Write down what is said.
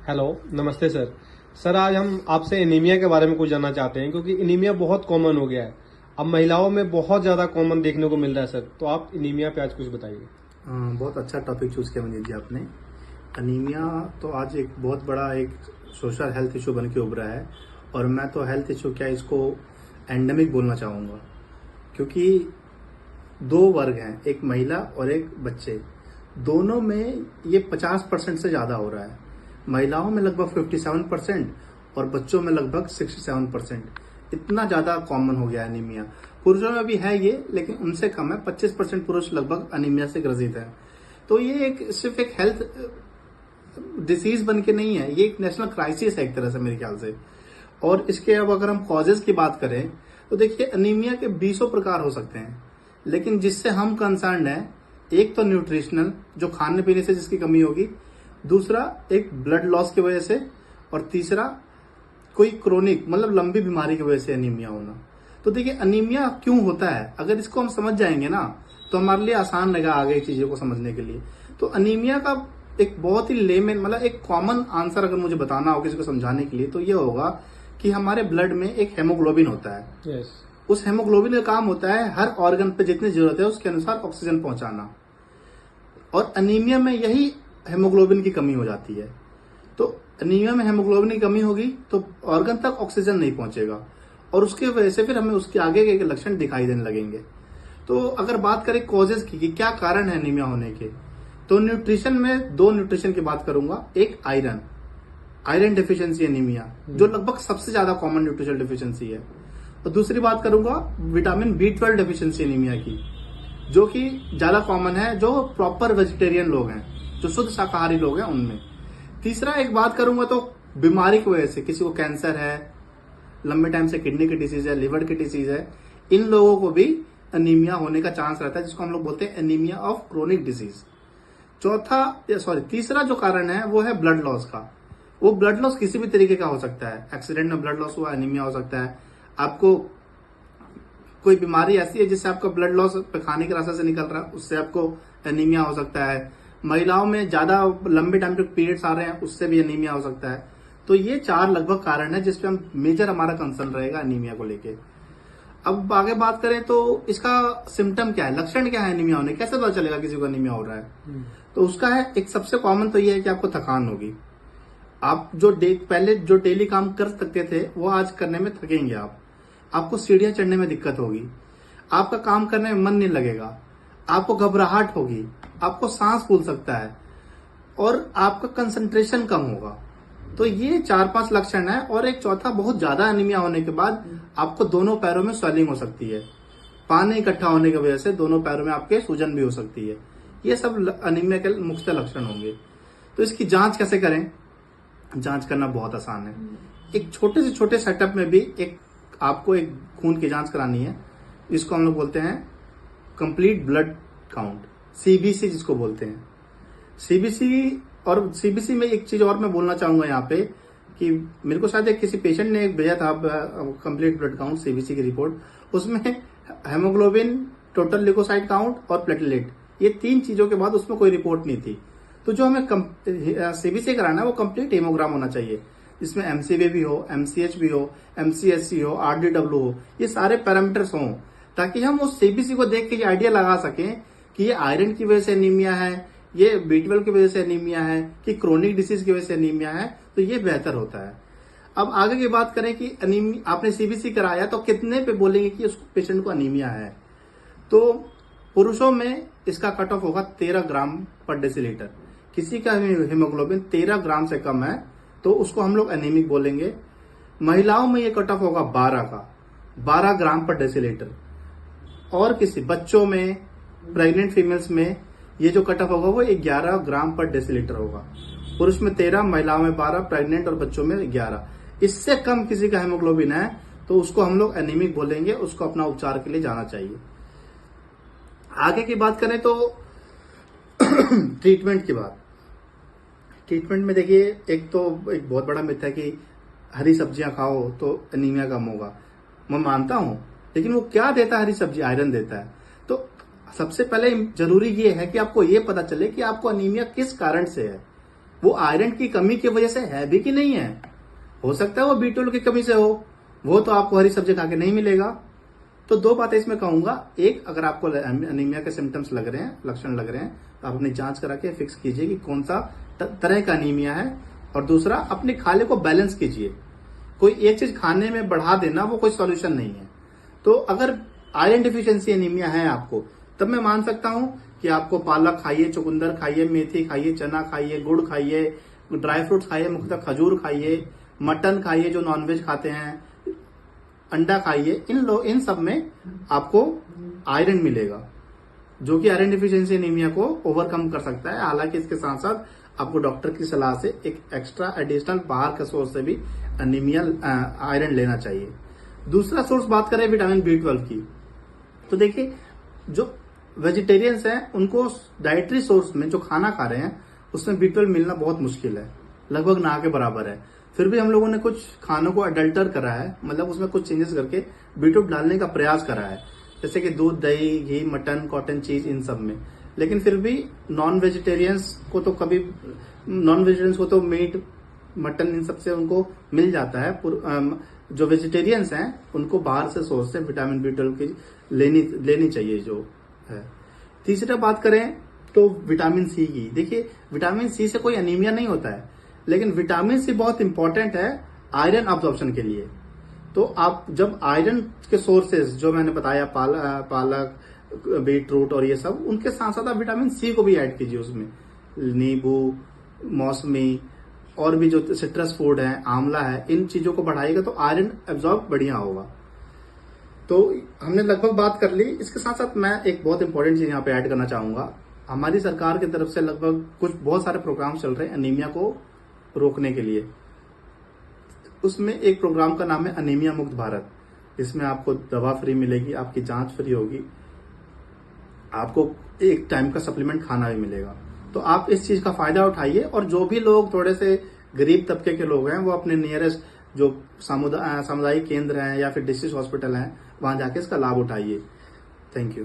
Hello, नमस्ते sir. Sir, आज हम आपसे एनीमिया के बारे में कुछ जानना चाहते हैं क्योंकि एनीमिया बहुत कॉमन हो गया है। अब महिलाओं में बहुत ज़्यादा कॉमन देखने को मिल रहा है सर। तो आप एनीमिया पे आज कुछ बताइए। बहुत अच्छा टॉपिक चूज किया मनीष जी आपने। अनीमिया तो आज एक बहुत बड़ा एक सोशल हेल्थ इशू बन के उभरा है, और मैं तो हेल्थ इशू क्या इसको एंडेमिक बोलना चाहूँगा, क्योंकि दो वर्ग हैं, एक महिला और एक बच्चे। दोनों में ये 50% से ज़्यादा हो रहा है। महिलाओं में लगभग 57% और बच्चों में लगभग 67%। इतना ज़्यादा कॉमन हो गया है अनीमिया। पुरुषों में भी है ये, लेकिन उनसे कम है। 25% पुरुष लगभग अनीमिया से ग्रसित है। तो ये सिर्फ एक हेल्थ डिसीज बन के नहीं है, ये एक नेशनल क्राइसिस है एक तरह से मेरे ख्याल से। और इसके अब अगर हम कॉजेज की बात करें तो देखिए, अनीमिया के 20 प्रकार हो सकते हैं, लेकिन जिससे हम कंसर्न है, एक तो न्यूट्रिशनल, जो खाने पीने से जिसकी कमी होगी, दूसरा एक ब्लड लॉस की वजह से, और तीसरा कोई क्रोनिक मतलब लंबी बीमारी की वजह से अनीमिया होना। तो देखिए, अनीमिया क्यों होता है, अगर इसको हम समझ जाएंगे ना तो हमारे लिए आसान रहेगा आगे चीजों को समझने के लिए। तो अनीमिया का एक बहुत ही लेमन मतलब एक कॉमन आंसर अगर मुझे बताना हो किसी को समझाने के लिए, तो ये होगा कि हमारे ब्लड में एक हेमोग्लोबिन होता है। यस। उस हेमोग्लोबिन का काम होता है हर ऑर्गन पे जितनी जरूरत है उसके अनुसार ऑक्सीजन पहुंचाना, और अनीमिया में यही हेमोग्लोबिन की कमी हो जाती है। तो अनीमिया में हेमोग्लोबिन की कमी होगी तो ऑर्गन तक ऑक्सीजन नहीं पहुंचेगा, और उसके वजह से फिर हमें उसके आगे के लक्षण दिखाई देने लगेंगे। तो अगर बात करें कॉजेज की कि क्या कारण है अनीमिया होने के, तो न्यूट्रिशन में दो न्यूट्रिशन की बात करूंगा। एक आयरन डिफिशियंसी अनीमिया, जो लगभग सबसे ज्यादा कॉमन न्यूट्रिशनल डिफिशियंसी है। और दूसरी बात करूंगा विटामिन B12 डिफिशियंसी अनीमिया की, जो कि ज्यादा कॉमन है जो प्रॉपर वेजिटेरियन लोग हैं, जो शुद्ध शाकाहारी लोग हैं उनमें। तीसरा एक बात करूंगा तो बीमारी की वजह से, किसी को कैंसर है, लंबे टाइम से किडनी की डिसीज है, लिवर की डिसीज है, इन लोगों को भी अनीमिया होने का चांस रहता है, जिसको हम लोग बोलते हैं एनीमिया ऑफ क्रोनिक डिजीज। तीसरा जो कारण है वो है ब्लड लॉस का। वो ब्लड लॉस किसी भी तरीके का हो सकता है। एक्सीडेंट में ब्लड लॉस हुआ, अनीमिया हो सकता है। आपको कोई बीमारी ऐसी है जिससे आपका ब्लड लॉस खाने के रास्ते से निकल रहा है, उससे आपको अनीमिया हो सकता है। महिलाओं में ज्यादा लंबे टाइम तक पीरियड्स आ रहे हैं, उससे भी अनीमिया हो सकता है। तो ये 4 लगभग कारण है जिसपे हम मेजर हमारा कंसर्न रहेगा अनीमिया को लेके। अब आगे बात करें तो इसका सिम्टम क्या है, लक्षण क्या है अनीमिया होने, कैसे पता चलेगा किसी को अनीमिया हो रहा है। तो उसका है एक सबसे कॉमन तो ये है कि आपको थकान होगी। आप जो पहले जो डेली काम कर सकते थे वो आज करने में थकेंगे आपको सीढ़ियां चढ़ने में दिक्कत होगी, आपका काम करने में मन नहीं लगेगा, आपको घबराहट होगी, आपको सांस फूल सकता है, और आपका कंसंट्रेशन कम होगा। तो ये 4-5 लक्षण है। और एक चौथा, बहुत ज्यादा अनीमिया होने के बाद आपको दोनों पैरों में स्वेलिंग हो सकती है। पानी इकट्ठा होने की वजह से दोनों पैरों में आपके सूजन भी हो सकती है। ये सब अनीमिया के मुख्य लक्षण होंगे। तो इसकी जांच कैसे करें? जांच करना बहुत आसान है। एक छोटे से छोटे सेटअप में भी आपको एक खून की जांच करानी है, जिसको हम लोग बोलते हैं कंप्लीट ब्लड काउंट, CBC जिसको बोलते हैं। सीबीसी में एक चीज और मैं बोलना चाहूंगा यहाँ पे कि मेरे को शायद किसी पेशेंट ने भेजा था कंप्लीट ब्लड काउंट CBC की रिपोर्ट। उसमें हेमोग्लोबिन, टोटल ल्यूकोसाइट काउंट और प्लेटलेट, ये 3 चीजों के बाद उसमें कोई रिपोर्ट नहीं थी। तो जो हमें CBC कराना है वो कंप्लीट हेमोग्राम होना चाहिए, जिसमें MCV भी हो, MCH भी हो, MCSC हो, RDW हो, ये सारे पैरामीटर्स हों, ताकि हम उस CBC को देख के ये आइडिया लगा सकें कि ये आयरन की वजह से अनीमिया है, ये B12 की वजह से अनीमिया है, कि क्रोनिक डिसीज की वजह से अनीमिया है। तो ये बेहतर होता है। अब आगे की बात करें कि अनीमिया आपने CBC कराया तो कितने पे बोलेंगे कि उस पेशेंट को अनीमिया है। तो पुरुषों में इसका कट ऑफ होगा 13 ग्राम पर डेसीलीटर। किसी का हेमोग्लोबिन 13 ग्राम से कम है तो उसको हम लोग एनीमिक बोलेंगे। महिलाओं में ये कट ऑफ होगा 12 ग्राम पर डेसीलीटर। और किसी बच्चों में, प्रेग्नेंट फीमेल्स में ये जो कट ऑफ होगा वो 11 ग्राम पर डेसीलीटर होगा। पुरुष में 13, महिलाओं में 12, प्रेग्नेंट और बच्चों में 11। इससे कम किसी का हेमोग्लोबिन है तो उसको हम लोग एनीमिक बोलेंगे, उसको अपना उपचार के लिए जाना चाहिए। आगे की बात करें तो ट्रीटमेंट की बात। ट्रीटमेंट में देखिए, एक बहुत बड़ा मिथ है कि हरी सब्जियां खाओ तो एनीमिया कम होगा। मैं मानता हूं, लेकिन वो क्या देता है? हरी सब्जी आयरन देता है। तो सबसे पहले जरूरी ये है कि आपको ये पता चले कि आपको अनीमिया किस कारण से है वो आयरन की कमी की वजह से है भी कि नहीं है। हो सकता है वो B12 की कमी से हो, वो तो आपको हरी सब्जी खा के नहीं मिलेगा। तो दो बातें इसमें कहूंगा, एक, अगर आपको अनीमिया के सिम्टम्स लग रहे हैं, लक्षण लग रहे हैं, तो आप अपनी जांच करा के फिक्स कीजिए कि कौन सा तरह का अनीमिया है। और दूसरा, अपने खाने को बैलेंस कीजिए। कोई एक चीज खाने में बढ़ा देना वो कोई सॉल्यूशन नहीं है। तो अगर आयरन डिफिशियंसी एनीमिया है आपको, तब मैं मान सकता हूं कि आपको पालक खाइए, चुकंदर खाइए, मेथी खाइए, चना खाइए, गुड़ खाइए, ड्राई फ्रूट्स खाइए, मुख्यतः खजूर खाइए, मटन खाइए जो नॉनवेज खाते हैं, अंडा खाइए। इन सब में आपको आयरन मिलेगा, जो कि आयरन डिफिशियंसी एनीमिया को ओवरकम कर सकता है। हालांकि इसके साथ साथ आपको डॉक्टर की सलाह से एक एक्स्ट्रा एडिशनल बाहर के सोर्स से भी एनीमिया आयरन लेना चाहिए। दूसरा सोर्स बात करें विटामिन B12 की, तो देखिए जो वेजिटेरियंस हैं उनको डाइटरी सोर्स में जो खाना खा रहे हैं उसमें B12 मिलना बहुत मुश्किल है, लगभग ना के बराबर है। फिर भी हम लोगों ने कुछ खानों को अडल्टर करा है, मतलब उसमें कुछ चेंजेस करके B12 डालने का प्रयास करा है, जैसे कि दूध, दही, घी, मटन, कॉटन चीज, इन सब में। लेकिन फिर भी नॉन वेजिटेरियंस को तो मीट, मटन, इन सब से उनको मिल जाता है। जो वेजिटेरियंस हैं उनको बाहर से सोर्स से विटामिन B12 की लेनी चाहिए जो है। तीसरा बात करें तो विटामिन C की, देखिए विटामिन C से कोई एनीमिया नहीं होता है, लेकिन विटामिन C बहुत इंपॉर्टेंट है आयरन अब्जॉर्प्शन के लिए। तो आप जब आयरन के सोर्सेज जो मैंने बताया, पालक, बीटरूट और ये सब, उनके साथ साथ आप विटामिन C को भी ऐड कीजिए उसमें। नींबू, मौसमी और भी जो सिट्रस फूड है, आंवला है, इन चीजों को बढ़ाएगा तो आयरन एब्जॉर्ब बढ़िया होगा। तो हमने लगभग बात कर ली। इसके साथ साथ मैं एक बहुत इंपॉर्टेंट चीज यहाँ पे ऐड करना चाहूंगा। हमारी सरकार की तरफ से लगभग बहुत सारे प्रोग्राम चल रहे हैं एनीमिया को रोकने के लिए। उसमें एक प्रोग्राम का नाम है अनीमिया मुक्त भारत। इसमें आपको दवा फ्री मिलेगी, आपकी जांच फ्री होगी, आपको एक टाइम का सप्लीमेंट खाना भी मिलेगा। तो आप इस चीज का फायदा उठाइए, और जो भी लोग थोड़े से गरीब तबके के लोग हैं वो अपने नियरेस्ट जो सामुदायिक केंद्र हैं या फिर डिस्ट्रिक्ट हॉस्पिटल हैं वहां जाके इसका लाभ उठाइए। Thank you.